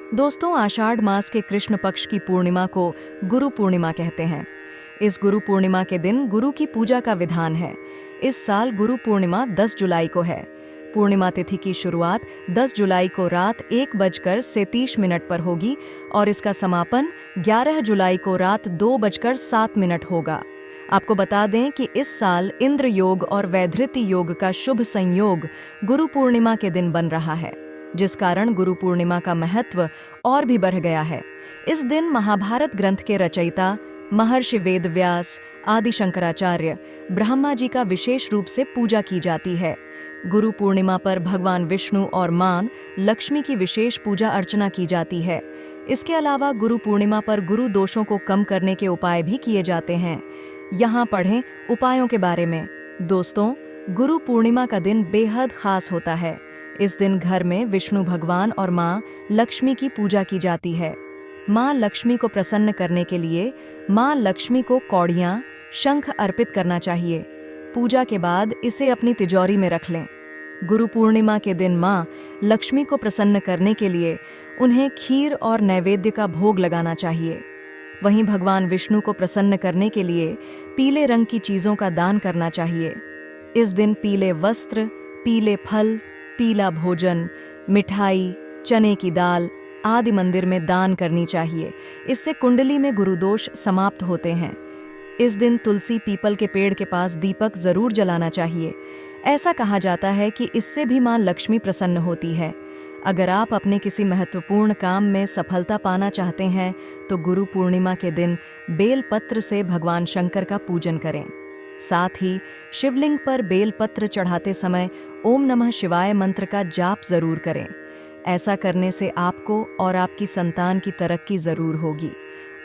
दोस्तों, आषाढ़ मास के कृष्ण पक्ष की पूर्णिमा को गुरु पूर्णिमा कहते हैं। इस गुरु पूर्णिमा के दिन गुरु की पूजा का विधान है। इस साल गुरु पूर्णिमा 10 जुलाई को है। पूर्णिमा तिथि की शुरुआत 10 जुलाई को रात 1:30 पर होगी और इसका समापन 11 जुलाई को रात 2:07 होगा। आपको बता दें कि इस साल इंद्र योग और वैधृति योग का शुभ संयोग गुरु पूर्णिमा के दिन बन रहा है, जिस कारण गुरु पूर्णिमा का महत्व और भी बढ़ गया है। इस दिन महाभारत ग्रंथ के रचयिता महर्षि वेदव्यास, आदि शंकराचार्य, ब्रह्मा जी का विशेष रूप से पूजा की जाती है। गुरु पूर्णिमा पर भगवान विष्णु और मां लक्ष्मी की विशेष पूजा अर्चना की जाती है। इसके अलावा गुरु पूर्णिमा पर गुरु दोषों को कम करने के उपाय भी किए जाते हैं। यहाँ पढ़ें उपायों के बारे में। दोस्तों, गुरु पूर्णिमा का दिन बेहद खास होता है। इस दिन घर में विष्णु भगवान और मां लक्ष्मी की पूजा की जाती है। मां लक्ष्मी को प्रसन्न करने के लिए मां लक्ष्मी को कौड़ियां, शंख अर्पित करना चाहिए। पूजा के बाद इसे अपनी तिजोरी में रख लें। गुरु पूर्णिमा के दिन मां लक्ष्मी को प्रसन्न करने के लिए उन्हें खीर और नैवेद्य का भोग लगाना चाहिए। वहीं भगवान विष्णु को प्रसन्न करने के लिए पीले रंग की चीजों का दान करना चाहिए। इस दिन पीले वस्त्र, पीले फल, पीला भोजन, मिठाई, चने की दाल आदि मंदिर में दान करनी चाहिए। इससे कुंडली में गुरुदोष समाप्त होते हैं। इस दिन तुलसी पीपल के पेड़ के पास दीपक जरूर जलाना चाहिए। ऐसा कहा जाता है कि इससे भी मां लक्ष्मी प्रसन्न होती है। अगर आप अपने किसी महत्वपूर्ण काम में सफलता पाना चाहते हैं तो गुरु पूर्णिमा के दिन बेल पत्र से भगवान शंकर का पूजन करें। साथ ही शिवलिंग पर बेल पत्र चढ़ाते समय ओम नमः शिवाय मंत्र का जाप जरूर करें। ऐसा करने से आपको और आपकी संतान की तरक्की जरूर होगी।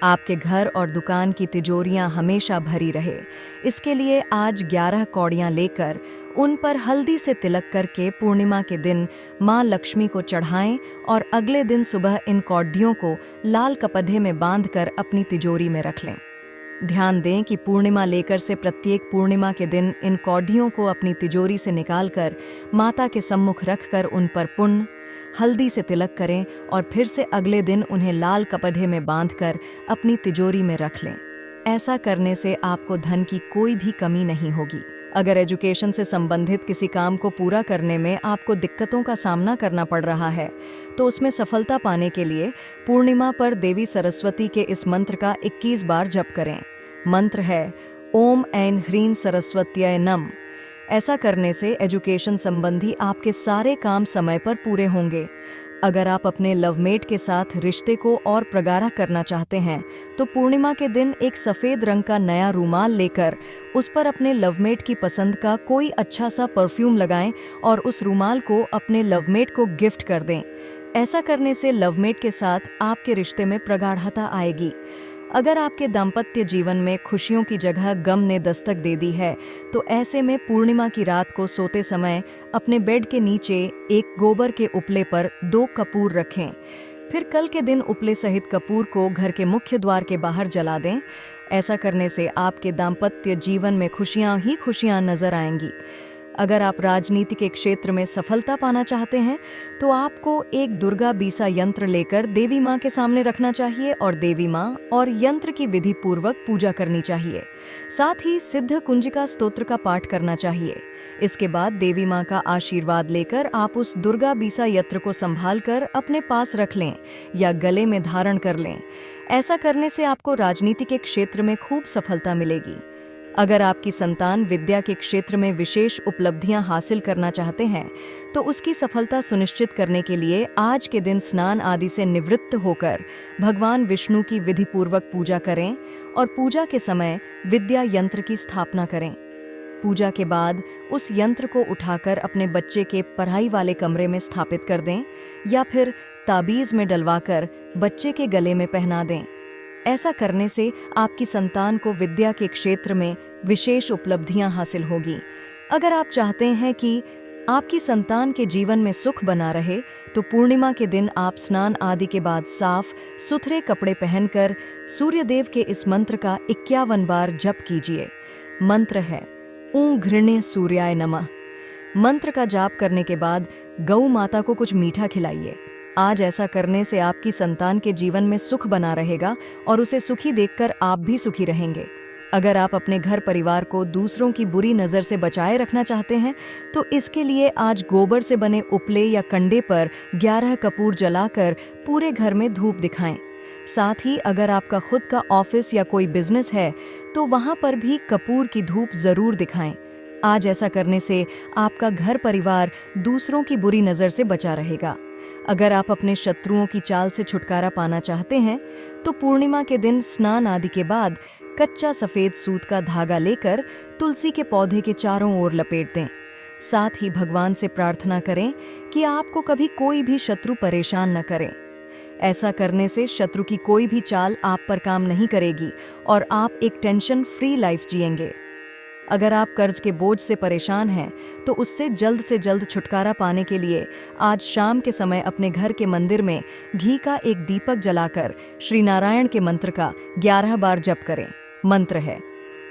आपके घर और दुकान की तिजोरियां हमेशा भरी रहे। इसके लिए आज 11 कौड़ियां लेकर उन पर हल्दी से तिलक करके पूर्णिमा के दिन मां लक्ष्मी को चढ़ाएं और अगले दिन सुबह इन कौड़ियों को लाल कपड़े में बांधकर अपनी तिजोरी में रख लें। ध्यान दें कि पूर्णिमा लेकर से प्रत्येक पूर्णिमा के दिन इन कौड़ियों को अपनी तिजोरी से निकालकर माता के सम्मुख रखकर उन पर पुण्य हल्दी से तिलक करें और फिर से अगले दिन उन्हें लाल कपड़े में बांधकर अपनी तिजोरी में रख लें। ऐसा करने से आपको धन की कोई भी कमी नहीं होगी। अगर एजुकेशन से संबंधित किसी काम को पूरा करने में आपको दिक्कतों का सामना करना पड़ रहा है तो उसमें सफलता पाने के लिए पूर्णिमा पर देवी सरस्वती के इस मंत्र का 21 बार जप करें। मंत्र है ओम ऐं ह्रीं सरस्वत्यै नमः। ऐसा करने से एजुकेशन संबंधी आपके सारे काम समय पर पूरे होंगे। अगर आप अपने लवमेट के साथ रिश्ते को और प्रगाढ़ करना चाहते हैं तो पूर्णिमा के दिन एक सफ़ेद रंग का नया रूमाल लेकर उस पर अपने लवमेट की पसंद का कोई अच्छा सा परफ्यूम लगाएं और उस रूमाल को अपने लवमेट को गिफ्ट कर दें। ऐसा करने से लवमेट के साथ आपके रिश्ते में प्रगाढ़ता आएगी। अगर आपके दाम्पत्य जीवन में खुशियों की जगह गम ने दस्तक दे दी है तो ऐसे में पूर्णिमा की रात को सोते समय अपने बेड के नीचे एक गोबर के उपले पर 2 कपूर रखें। फिर कल के दिन उपले सहित कपूर को घर के मुख्य द्वार के बाहर जला दें। ऐसा करने से आपके दाम्पत्य जीवन में खुशियां ही खुशियां नजर आएंगी। अगर आप राजनीति के क्षेत्र में सफलता पाना चाहते हैं तो आपको एक दुर्गा बीसा यंत्र लेकर देवी मां के सामने रखना चाहिए और देवी मां और यंत्र की विधि पूर्वक पूजा करनी चाहिए। साथ ही सिद्ध कुंजिका स्तोत्र का पाठ करना चाहिए। इसके बाद देवी मां का आशीर्वाद लेकर आप उस दुर्गा बीसा यंत्र को संभाल कर अपने पास रख लें या गले में धारण कर लें। ऐसा करने से आपको राजनीति के क्षेत्र में खूब सफलता मिलेगी। अगर आपकी संतान विद्या के क्षेत्र में विशेष उपलब्धियां हासिल करना चाहते हैं तो उसकी सफलता सुनिश्चित करने के लिए आज के दिन स्नान आदि से निवृत्त होकर भगवान विष्णु की विधिपूर्वक पूजा करें और पूजा के समय विद्या यंत्र की स्थापना करें। पूजा के बाद उस यंत्र को उठाकर अपने बच्चे के पढ़ाई वाले कमरे में स्थापित कर दें या फिर ताबीज में डलवाकर बच्चे के गले में पहना दें। ऐसा करने से आपकी संतान को विद्या के क्षेत्र में विशेष उपलब्धियां हासिल होगी। अगर आप चाहते हैं कि आपकी संतान के जीवन में सुख बना रहे तो पूर्णिमा के दिन आप स्नान आदि के बाद साफ सुथरे कपड़े पहनकर सूर्यदेव के इस मंत्र का 51 बार जप कीजिए। मंत्र है ऊं घृण्य सूर्याय नमः। मंत्र का जाप करने के बाद गौ माता को कुछ मीठा खिलाइए। आज ऐसा करने से आपकी संतान के जीवन में सुख बना रहेगा और उसे सुखी देखकर आप भी सुखी रहेंगे। अगर आप अपने घर परिवार को दूसरों की बुरी नज़र से बचाए रखना चाहते हैं तो इसके लिए आज गोबर से बने उपले या कंडे पर 11 कपूर जलाकर पूरे घर में धूप दिखाएं। साथ ही अगर आपका खुद का ऑफिस या कोई बिजनेस है तो वहां पर भी कपूर की धूप जरूर दिखाएं। आज ऐसा करने से आपका घर परिवार दूसरों की बुरी नज़र से बचा रहेगा। अगर आप अपने शत्रुओं की चाल से छुटकारा पाना चाहते हैं तो पूर्णिमा के दिन स्नान आदि के बाद कच्चा सफेद सूत का धागा लेकर तुलसी के पौधे के चारों ओर लपेट दें। साथ ही भगवान से प्रार्थना करें कि आपको कभी कोई भी शत्रु परेशान न करें। ऐसा करने से शत्रु की कोई भी चाल आप पर काम नहीं करेगी और आप एक टेंशन फ्री लाइफ जिएंगे। अगर आप कर्ज के बोझ से परेशान हैं तो उससे जल्द से जल्द छुटकारा पाने के लिए आज शाम के समय अपने घर के मंदिर में घी का एक दीपक जलाकर श्री नारायण के मंत्र का 11 बार जप करें। मंत्र है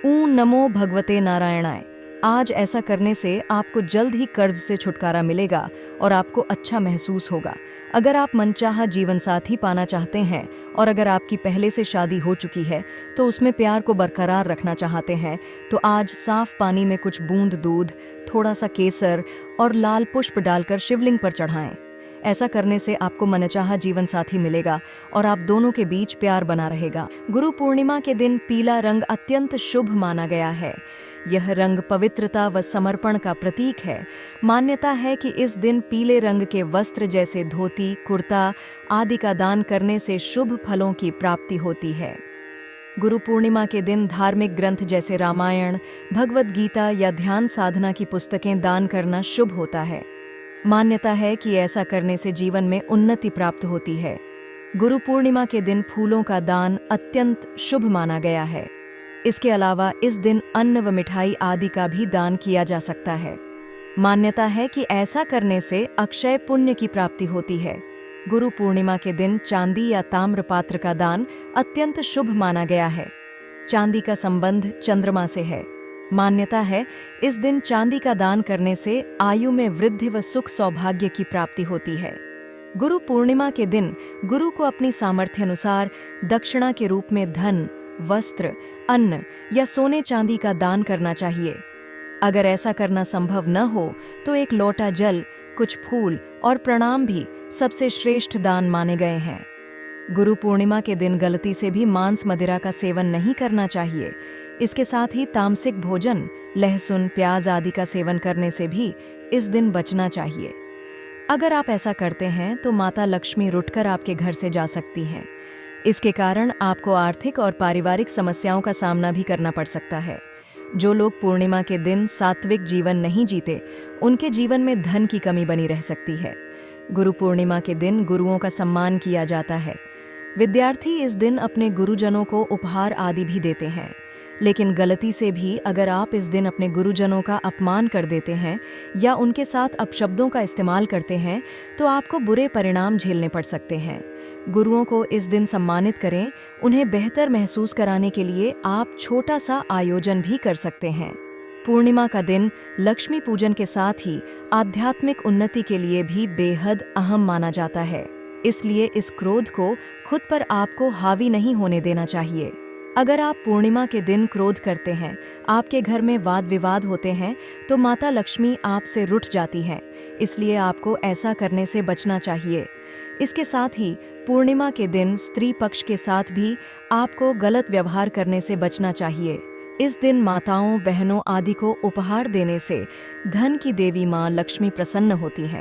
ॐ नमो भगवते नारायणाय। आज ऐसा करने से आपको जल्द ही कर्ज से छुटकारा मिलेगा और आपको अच्छा महसूस होगा। अगर आप मनचाहा जीवन साथी पाना चाहते हैं और अगर आपकी पहले से शादी हो चुकी है तो उसमें प्यार को बरकरार रखना चाहते हैं तो आज साफ पानी में कुछ बूंद दूध, थोड़ा सा केसर और लाल पुष्प डालकर शिवलिंग पर चढ़ाएं। ऐसा करने से आपको मनचाहा जीवन साथी मिलेगा और आप दोनों के बीच प्यार बना रहेगा। गुरु पूर्णिमा के दिन पीला रंग अत्यंत शुभ माना गया है। यह रंग पवित्रता व समर्पण का प्रतीक है। मान्यता है कि इस दिन पीले रंग के वस्त्र जैसे धोती, कुर्ता आदि का दान करने से शुभ फलों की प्राप्ति होती है। गुरु पूर्णिमा के दिन धार्मिक ग्रंथ जैसे रामायण, भगवद गीता या ध्यान साधना की पुस्तकें दान करना शुभ होता है। मान्यता है कि ऐसा करने से जीवन में उन्नति प्राप्त होती है। गुरु पूर्णिमा के दिन फूलों का दान अत्यंत शुभ माना गया है। इसके अलावा इस दिन अन्न व मिठाई आदि का भी दान किया जा सकता है। मान्यता है कि ऐसा करने से अक्षय पुण्य की प्राप्ति होती है। गुरु पूर्णिमा के दिन चांदी या ताम्र पात्र का दान अत्यंत शुभ माना गया है। चांदी का संबंध चंद्रमा से है। मान्यता है इस दिन चांदी का दान करने से आयु में वृद्धि व सुख सौभाग्य की प्राप्ति होती है। गुरु पूर्णिमा के दिन गुरु को अपनी सामर्थ्य अनुसार दक्षिणा के रूप में धन, वस्त्र, अन्न या सोने चांदी का दान करना चाहिए। अगर ऐसा करना संभव न हो तो एक लोटा जल, कुछ फूल और प्रणाम भी सबसे श्रेष्ठ दान माने गए हैं। गुरु पूर्णिमा के दिन गलती से भी मांस मदिरा का सेवन नहीं करना चाहिए। इसके साथ ही तामसिक भोजन, लहसुन, प्याज आदि का सेवन करने से भी इस दिन बचना चाहिए। अगर आप ऐसा करते हैं तो माता लक्ष्मी रुठकर आपके घर से जा सकती हैं। इसके कारण आपको आर्थिक और पारिवारिक समस्याओं का सामना भी करना पड़ सकता है। जो लोग पूर्णिमा के दिन सात्विक जीवन नहीं जीते, उनके जीवन में धन की कमी बनी रह सकती है। गुरु पूर्णिमा के दिन गुरुओं का सम्मान किया जाता है। विद्यार्थी इस दिन अपने गुरुजनों को उपहार आदि भी देते हैं। लेकिन गलती से भी अगर आप इस दिन अपने गुरुजनों का अपमान कर देते हैं या उनके साथ अपशब्दों का इस्तेमाल करते हैं तो आपको बुरे परिणाम झेलने पड़ सकते हैं। गुरुओं को इस दिन सम्मानित करें। उन्हें बेहतर महसूस कराने के लिए आप छोटा सा आयोजन भी कर सकते हैं। पूर्णिमा का दिन लक्ष्मी पूजन के साथ ही आध्यात्मिक उन्नति के लिए भी बेहद अहम माना जाता है। इसलिए इस क्रोध को खुद पर आपको हावी नहीं होने देना चाहिए। अगर आप पूर्णिमा के दिन क्रोध करते हैं, आपके घर में वाद विवाद होते हैं तो माता लक्ष्मी आपसे रुठ जाती हैं। इसलिए आपको ऐसा करने से बचना चाहिए। इसके साथ ही पूर्णिमा के दिन स्त्री पक्ष के साथ भी आपको गलत व्यवहार करने से बचना चाहिए। इस दिन माताओं, बहनों आदि को उपहार देने से धन की देवी माँ लक्ष्मी प्रसन्न होती हैं।